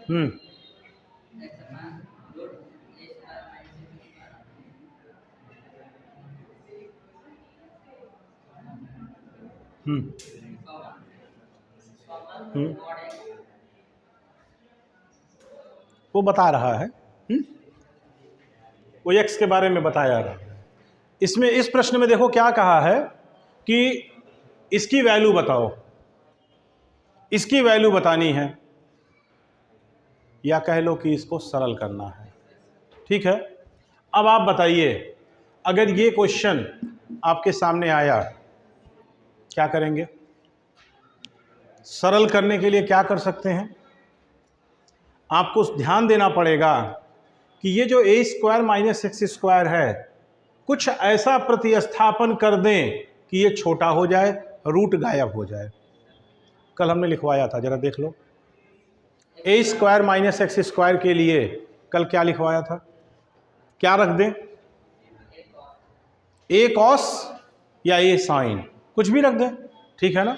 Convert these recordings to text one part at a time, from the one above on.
हम्म हम्म हम्म वो बता रहा है। वो एक्स के बारे में बताया रहा है। इसमें इस प्रश्न में देखो क्या कहा है कि इसकी वैल्यू बताओ, इसकी वैल्यू बतानी है, या कह लो कि इसको सरल करना है। ठीक है, अब आप बताइए, अगर ये क्वेश्चन आपके सामने आया, क्या करेंगे? सरल करने के लिए क्या कर सकते हैं? आपको ध्यान देना पड़ेगा कि ये जो ए स्क्वायर माइनस एक्स स्क्वायर है, कुछ ऐसा प्रतिस्थापन कर दें कि ये छोटा हो जाए, रूट गायब हो जाए। कल हमने लिखवाया था, जरा देख लो। ए स्क्वायर माइनस एक्स स्क्वायर के लिए कल क्या लिखवाया था? क्या रख दें? ए कॉस या ए साइन, कुछ भी रख दें, ठीक है ना।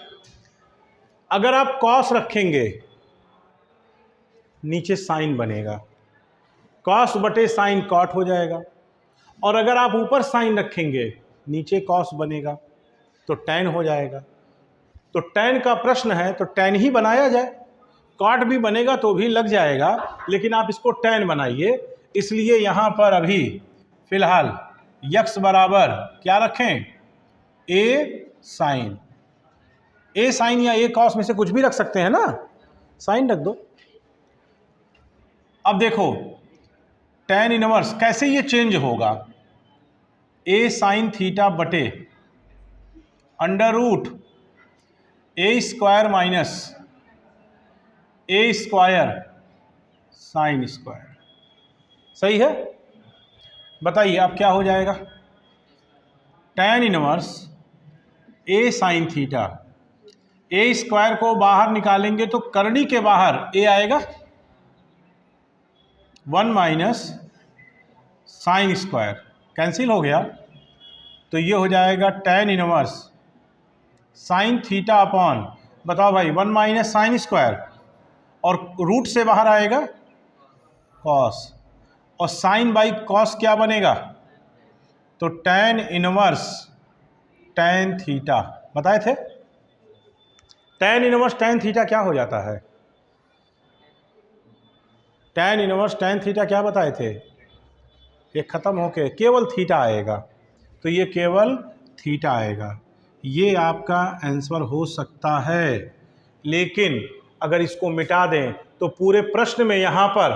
अगर आप कॉस रखेंगे, नीचे साइन बनेगा, कॉस बटे साइन कॉट हो जाएगा। और अगर आप ऊपर साइन रखेंगे, नीचे कॉस बनेगा, तो टैन हो जाएगा। तो टैन का प्रश्न है तो टैन ही बनाया जाए, कॉट भी बनेगा तो भी लग जाएगा, लेकिन आप इसको टैन बनाइए। इसलिए यहां पर अभी फिलहाल यक्स बराबर क्या रखें? ए साइन। ए साइन या ए कॉस में से कुछ भी रख सकते हैं ना, साइन रख दो। अब देखो टैन इनवर्स कैसे ये चेंज होगा? ए साइन थीटा बटे अंडर रूट ए स्क्वायर माइनस ए स्क्वायर साइन स्क्वायर। सही है? बताइए अब क्या हो जाएगा? टैन इनवर्स ए साइन थीटा, ए स्क्वायर को बाहर निकालेंगे तो करनी के बाहर ए आएगा, 1 माइनस साइन स्क्वायर कैंसिल हो गया, तो ये हो जाएगा tan inverse sine theta upon, बताओ भाई, 1 माइनस साइन स्क्वायर, और रूट से बाहर आएगा कॉस, और साइन बाई कॉस क्या बनेगा? तो टैन इनवर्स टैन थीटा। बताए थे टैन इनवर्स टैन थीटा क्या हो जाता है? टैन इनवर्स टैन थीटा क्या बताए थे? ये खत्म होके केवल थीटा आएगा, तो ये केवल थीटा आएगा। ये आपका आंसर हो सकता है, लेकिन अगर इसको मिटा दें तो पूरे प्रश्न में यहाँ पर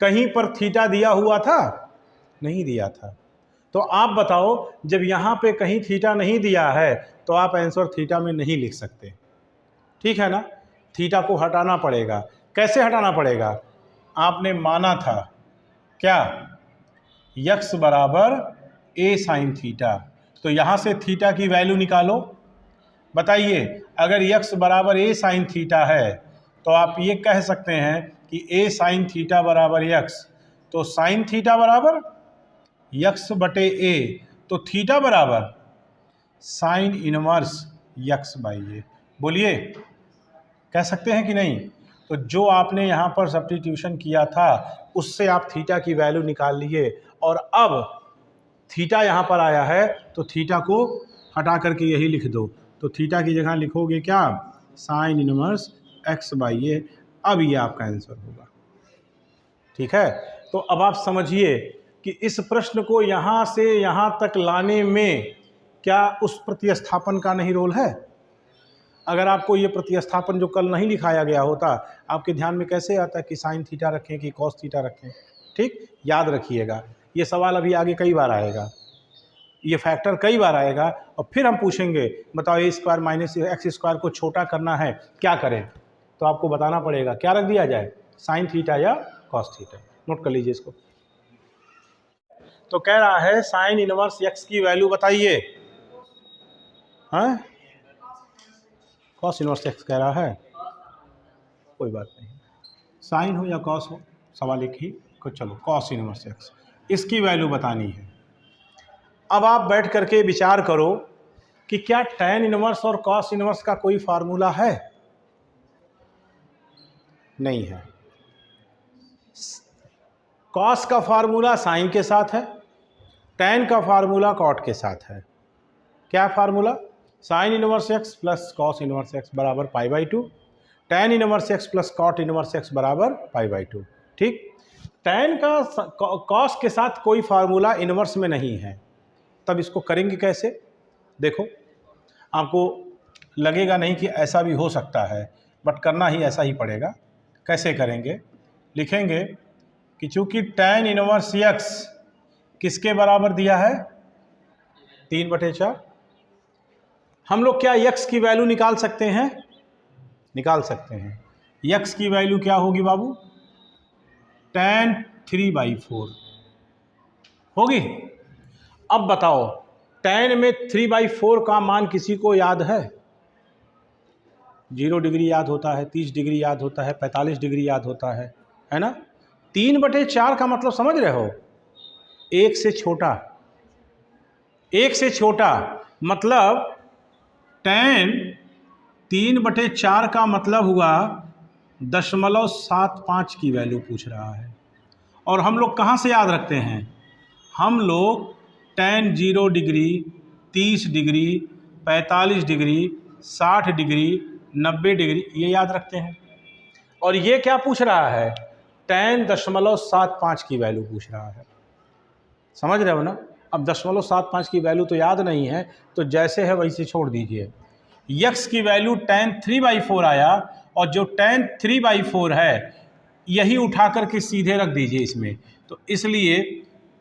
कहीं पर थीटा दिया हुआ था? नहीं दिया था। तो आप बताओ, जब यहाँ पे कहीं थीटा नहीं दिया है तो आप आंसर थीटा में नहीं लिख सकते, ठीक है ना। थीटा को हटाना पड़ेगा। कैसे हटाना पड़ेगा? आपने माना था क्या? यक्स बराबर ए साइन थीटा, तो यहाँ से थीटा की वैल्यू निकालो। बताइए, अगर यक्स बराबर ए साइन थीटा है तो आप ये कह सकते हैं कि ए साइन थीटा बराबर यक्स, तो साइन थीटा बराबर यक्स बटे ए, तो थीटा बराबर साइन इनवर्स यक्स बाई ए। बोलिए, कह सकते हैं कि नहीं? तो जो आपने यहाँ पर सब्स्टिट्यूशन किया था उससे आप थीटा की वैल्यू निकाल लिए, और अब थीटा यहाँ पर आया है तो थीटा को हटा करके यही लिख दो। तो थीटा की जगह लिखोगे क्या? साइन इनवर्स एक्स बाई ए। अब ये आपका आंसर होगा, ठीक है। तो अब आप समझिए कि इस प्रश्न को यहाँ से यहाँ तक लाने में क्या उस प्रतिस्थापन का नहीं रोल है? अगर आपको ये प्रतिस्थापन जो कल नहीं लिखाया गया होता, आपके ध्यान में कैसे आता कि साइन थीटा रखें कि कॉस थीटा रखें? ठीक, याद रखिएगा, ये सवाल अभी आगे कई बार आएगा, ये फैक्टर कई बार आएगा, और फिर हम पूछेंगे बताओ ए स्क्वायर माइनस एक्स स्क्वायर को छोटा करना है, क्या करें? तो आपको बताना पड़ेगा क्या रख दिया जाए, साइन थीटा या कॉस थीटा। नोट कर लीजिए इसको। तो कह रहा है साइन इनवर्स एक्स की वैल्यू बताइए। हाँ, कॉस इनवर्स एक्स कह रहा है, कोई बात नहीं, साइन हो या कॉस हो सवाल एक ही को। चलो कॉस इनवर्स एक्स, इसकी वैल्यू बतानी है। अब आप बैठ करके विचार करो कि क्या टैन इनवर्स और कॉस इनवर्स का कोई फार्मूला है? नहीं है। कॉस का फार्मूला साइन के साथ है, टैन का फार्मूला कॉट के साथ है। क्या formula? Sine inverse x plus cos inverse x बराबर π/2, tan inverse x plus cot inverse x बराबर π/2। ठीक, टैन का कॉस के साथ कोई फार्मूला इनवर्स में नहीं है, तब इसको करेंगे कैसे? देखो, आपको लगेगा नहीं कि ऐसा भी हो सकता है, बट करना ही ऐसा ही पड़ेगा। कैसे करेंगे? लिखेंगे कि चूंकि टैन इनवर्स एक्स किसके बराबर दिया है? 3/4। हम लोग क्या x की वैल्यू निकाल सकते हैं? निकाल सकते हैं। x की वैल्यू क्या होगी बाबू? tan 3/4 होगी। अब बताओ, tan में 3/4 का मान किसी को याद है? 0 डिग्री याद होता है, 30 डिग्री याद होता है, 45 डिग्री याद होता है ना? 3/4 का मतलब समझ रहे हो? 1 से छोटा। 1 से छोटा मतलब tan 3/4 का मतलब हुआ 0.75 की वैल्यू पूछ रहा है। और हम लोग कहाँ से याद रखते हैं? हम लोग tan 0 degree, 30 degree, 45 degree, 60 degree, 90 degree ये याद रखते हैं। और ये क्या पूछ रहा है? tan 0.75 की वैल्यू पूछ रहा है। समझ रहे हो ना? अब 0.75 की वैल्यू तो याद नहीं है, तो जैसे है वैसे छोड़ दीजिए। x की वैल्यू tan 3/4 आया, और जो tan 3/4 है यही उठा करके सीधे रख दीजिए इसमें। तो इसलिए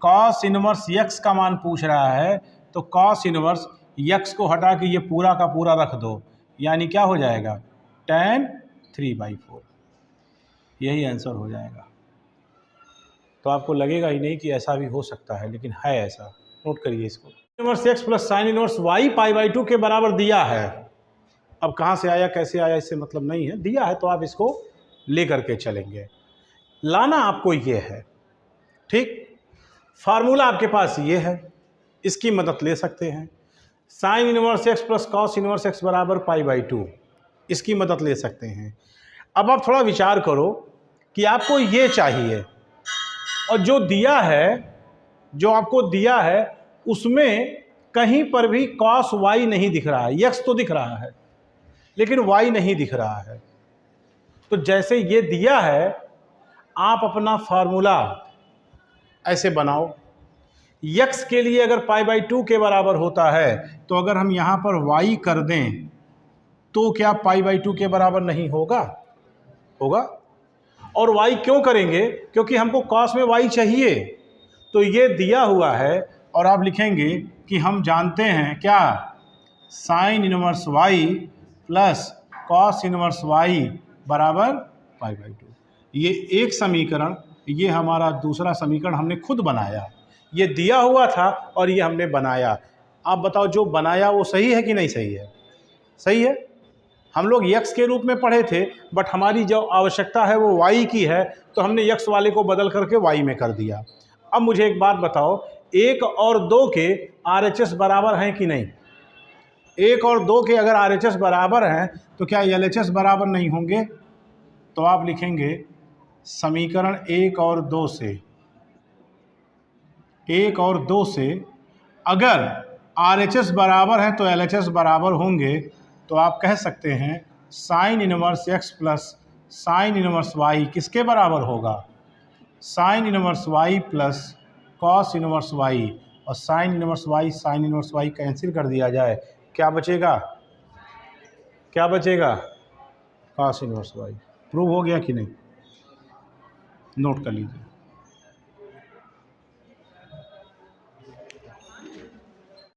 cos इनवर्स x का मान पूछ रहा है, तो cos इनवर्स x को हटा के ये पूरा का पूरा रख दो, यानी क्या हो जाएगा? tan 3/4। यही आंसर हो जाएगा। तो आपको लगेगा ही नहीं कि ऐसा भी हो सकता है, लेकिन है ऐसा। नोट करिए इसको। Inverse x plus sine inverse y π/2 के बराबर दिया है। अब कहाँ से आया कैसे आया इससे मतलब नहीं है, दिया है तो आप इसको ले करके चलेंगे। लाना आपको ये है, ठीक। फार्मूला आपके पास ये है, इसकी मदद ले सकते हैं। Sine inverse x plus cos inverse x बराबर π/2, इसकी मदद ले सकते हैं। अब आप थोड़ा विचार करो कि आपको ये चाहिए, और जो दिया है, जो आपको दिया है उसमें कहीं पर भी cos y नहीं दिख रहा है। x तो दिख रहा है लेकिन y नहीं दिख रहा है। तो जैसे ये दिया है, आप अपना फार्मूला ऐसे बनाओ। x के लिए अगर π/2 के बराबर होता है, तो अगर हम यहाँ पर y कर दें तो क्या π/2 के बराबर नहीं होगा? होगा। और y क्यों करेंगे? क्योंकि हमको cos में y चाहिए। तो ये दिया हुआ है, और आप लिखेंगे कि हम जानते हैं क्या? Sine inverse y plus cos inverse y बराबर π/2। ये एक समीकरण, ये हमारा दूसरा समीकरण हमने खुद बनाया। ये दिया हुआ था और ये हमने बनाया। आप बताओ, जो बनाया वो सही है कि नहीं सही है? सही है। हम लोग x के रूप में पढ़े थे, बट हमारी जो आवश्यकता है वो y की है, तो हमने x वाले को बदल करके y में कर दिया। अब मुझे एक बात बताओ, 1 और 2 के RHS बराबर हैं कि नहीं? 1 और 2 के अगर RHS बराबर हैं तो क्या LHS बराबर नहीं होंगे? तो आप लिखेंगे समीकरण 1 और 2 से, 1 और 2 से अगर RHS बराबर है तो LHS बराबर होंगे। तो आप कह सकते हैं sine inverse x plus sine inverse y किसके बराबर होगा? Sine inverse y plus cos inverse y, और साइन इनवर्स y कैंसिल कर दिया जाए, क्या बचेगा? क्या बचेगा? Cos inverse y। प्रूव हो गया कि नहीं? नोट कर लीजिए।